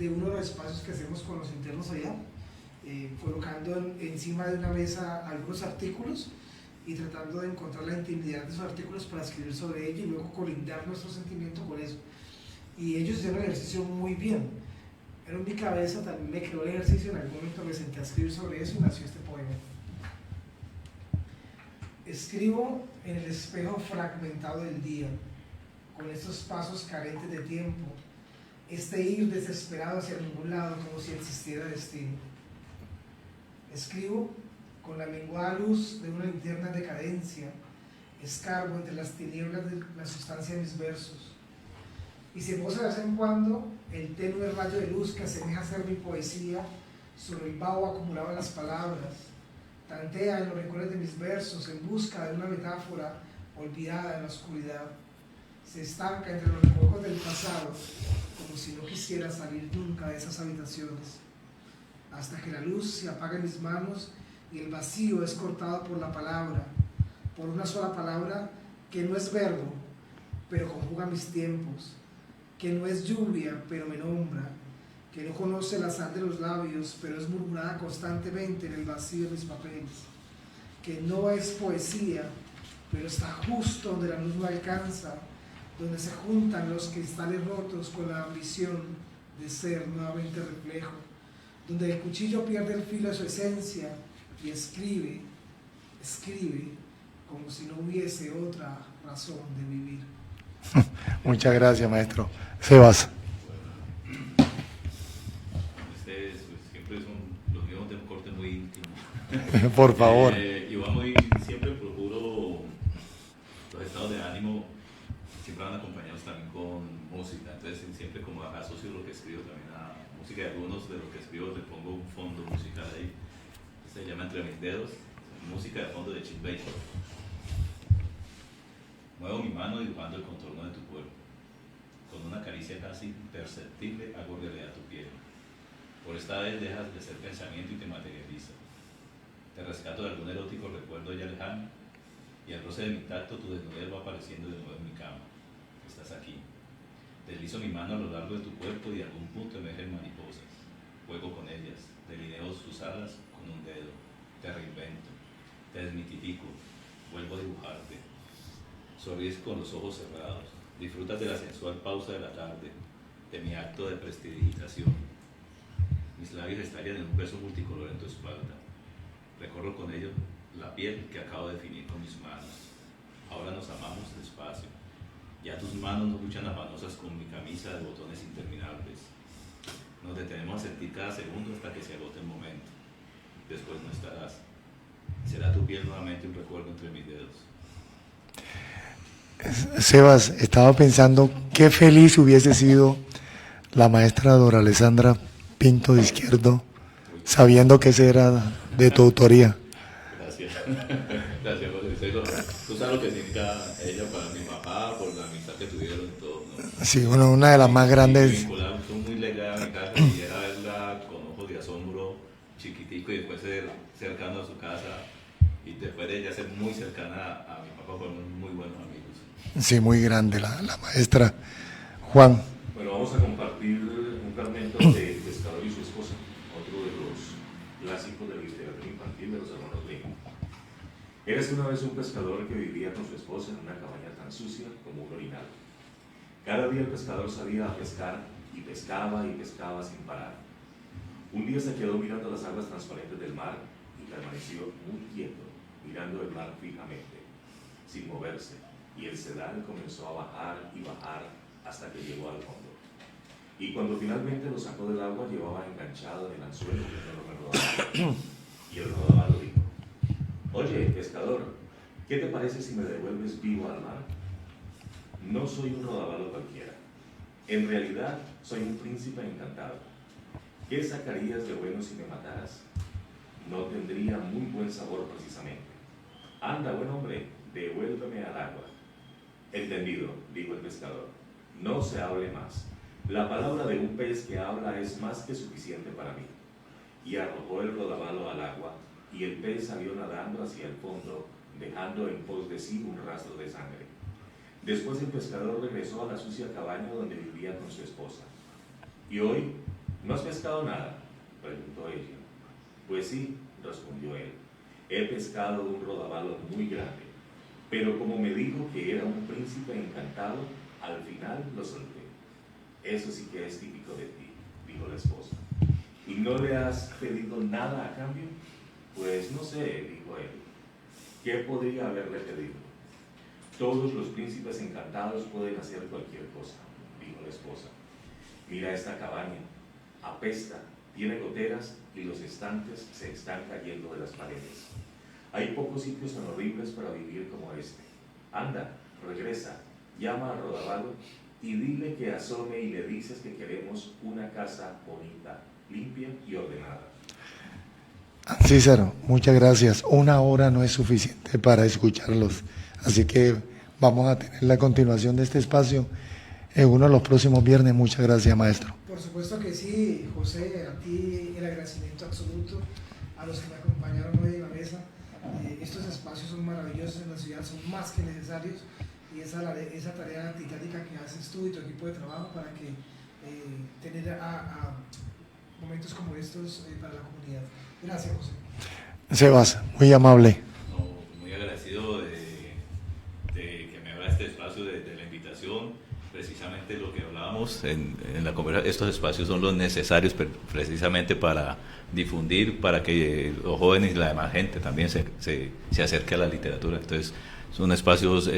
uno de los espacios que hacemos con los internos allá, colocando encima de una mesa algunos artículos y tratando de encontrar la intimidad de esos artículos para escribir sobre ello y luego colindar nuestro sentimiento con eso. Y ellos hicieron el ejercicio muy bien. Pero en mi cabeza también me quedó el ejercicio, en algún momento me senté a escribir sobre eso y nació este poema. Escribo en el espejo fragmentado del día, con estos pasos carentes de tiempo, este ir desesperado hacia ningún lado como si existiera destino. Escribo con la menguada luz de una linterna en decadencia, escarbo entre las tinieblas de la sustancia de mis versos, y se posa de vez en cuando el tenue rayo de luz que asemeja ser mi poesía sobre el vaho acumulado en las palabras, tantea en los rincones de mis versos en busca de una metáfora olvidada en la oscuridad, se estanca entre los recovecos del pasado como si no quisiera salir nunca de esas habitaciones, hasta que la luz se apaga en mis manos y el vacío es cortado por la palabra, por una sola palabra que no es verbo, pero conjuga mis tiempos, que no es lluvia, pero me nombra, que no conoce la sal de los labios, pero es murmurada constantemente en el vacío de mis papeles, que no es poesía, pero está justo donde la luz no alcanza, donde se juntan los cristales rotos con la ambición de ser nuevamente reflejo, donde el cuchillo pierde el filo de su esencia y escribe como si no hubiese otra razón de vivir. Muchas gracias, maestro. Sebas. Ustedes pues, siempre son los míos de un corte muy íntimo. Por favor. Siempre procuro los estados de ánimo, siempre van acompañados también con música. Entonces siempre como asocio lo que escribo también a música, y algunos de los que escribo le pongo un fondo musical ahí. Se llama Entre mis dedos, música de fondo de Chet Baker. Muevo mi mano dibujando el contorno de tu cuerpo. Con una caricia casi imperceptible hago realidad tu piel. Por esta vez dejas de ser pensamiento y te materializa. Te rescato de algún erótico recuerdo ya lejano y al roce de mi tacto tu desnudez va apareciendo de nuevo en mi cama. Estás aquí. Deslizo mi mano a lo largo de tu cuerpo y de algún punto emergen mariposas. Juego con ellas, delineo sus alas con un dedo. Te reinvento, te desmitifico, vuelvo a dibujarte. Sonríes con los ojos cerrados, disfrutas de la sensual pausa de la tarde, de mi acto de prestidigitación. Mis labios estallan en un beso multicolor en tu espalda. Recorro con ellos la piel que acabo de definir con mis manos. Ahora nos amamos despacio. Ya tus manos no luchan afanosas con mi camisa de botones interminables. Nos detenemos a sentir cada segundo hasta que se agote el momento. Después no estarás. Será tu piel nuevamente un recuerdo entre mis dedos. Sebas, estaba pensando qué feliz hubiese sido la maestra Dora Alessandra Pinto de Izquierdo, sabiendo que ese era de tu autoría. Gracias. Gracias, José. Tú sabes lo que significa ella para mi papá, por la amistad que tuvieron y todo, ¿no? Sí, una de las más grandes. Fue muy legal a mi casa y era verla con ojos de asombro, chiquitico, y después ser cercano a su casa, y después de ella ser muy cercana a mi papá, fueron muy buenos amigos. Sí, muy grande la maestra. Juan. Bueno, vamos a compartir un fragmento de Pescador y su esposa, otro de los clásicos de la literatura infantil de los hermanos Grimm. Érase una vez un pescador que vivía con su esposa en una cabaña tan sucia como un orinal. Cada día el pescador salía a pescar y pescaba sin parar. Un día se quedó mirando las aguas transparentes del mar y permaneció muy quieto, mirando el mar fijamente, sin moverse, y el sedal comenzó a bajar y bajar hasta que llegó al fondo. Y cuando finalmente lo sacó del agua, llevaba enganchado en el anzuelo un enorme rodavalo. Y el rodavalo dijo: «Oye, pescador, ¿qué te parece si me devuelves vivo al mar? No soy un rodavalo cualquiera. En realidad, soy un príncipe encantado. ¿Qué sacarías de bueno si me mataras? No tendría muy buen sabor precisamente. Anda, buen hombre, devuélveme al agua». «Entendido», dijo el pescador. «No se hable más. La palabra de un pez que habla es más que suficiente para mí». Y arrojó el rodavalo al agua, y el pez salió nadando hacia el fondo, dejando en pos de sí un rastro de sangre. Después el pescador regresó a la sucia cabaña donde vivía con su esposa. «¿Y hoy no has pescado nada?», preguntó ella. «Pues sí», respondió él, «he pescado un rodavalo muy grande, pero como me dijo que era un príncipe encantado, al final lo solté». «Eso sí que es típico de ti», dijo la esposa. «¿Y no le has pedido nada a cambio?». «Pues no sé», dijo él. «¿Qué podría haberle pedido?». «Todos los príncipes encantados pueden hacer cualquier cosa», dijo la esposa. «Mira esta cabaña, apesta, tiene goteras y los estantes se están cayendo de las paredes. Hay pocos sitios tan horribles para vivir como este. Anda, regresa, llama al rodavalo y dile que asome y le dices que queremos una casa bonita, limpia y ordenada». Cícero, muchas gracias. 1 hora no es suficiente para escucharlos, así que vamos a tener la continuación de este espacio en uno de los próximos viernes. Muchas gracias, maestro. Por supuesto que sí, José, a ti el agradecimiento absoluto, a los que me acompañaron hoy en la mesa. Estos espacios son maravillosos en la ciudad, son más que necesarios, y esa tarea titánica que haces tú y tu equipo de trabajo para que tener momentos como estos para la comunidad. Gracias, José. Sebas, muy amable. No, muy agradecido de que me abra este espacio de la invitación. Precisamente lo que hablábamos en la conversación, estos espacios son los necesarios precisamente para difundir, para que los jóvenes y la demás gente también se acerque a la literatura. Entonces, son espacios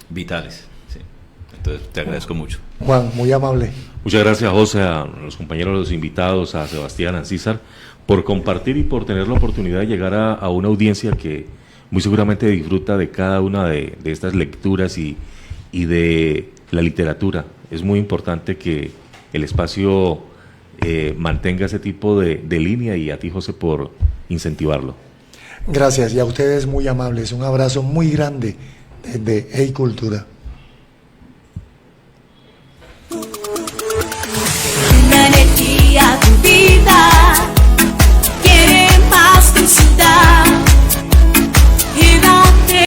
vitales. ¿Sí? Entonces, te agradezco mucho. Juan, muy amable. Muchas gracias, José, a los compañeros, los invitados, a Sebastián, a César, por compartir y por tener la oportunidad de llegar a una audiencia que muy seguramente disfruta de cada una de estas lecturas y de la literatura. Es muy importante que el espacio mantenga ese tipo de línea, y a ti, José, por incentivarlo. Gracias, y a ustedes muy amables. Un abrazo muy grande desde Hey Cultura.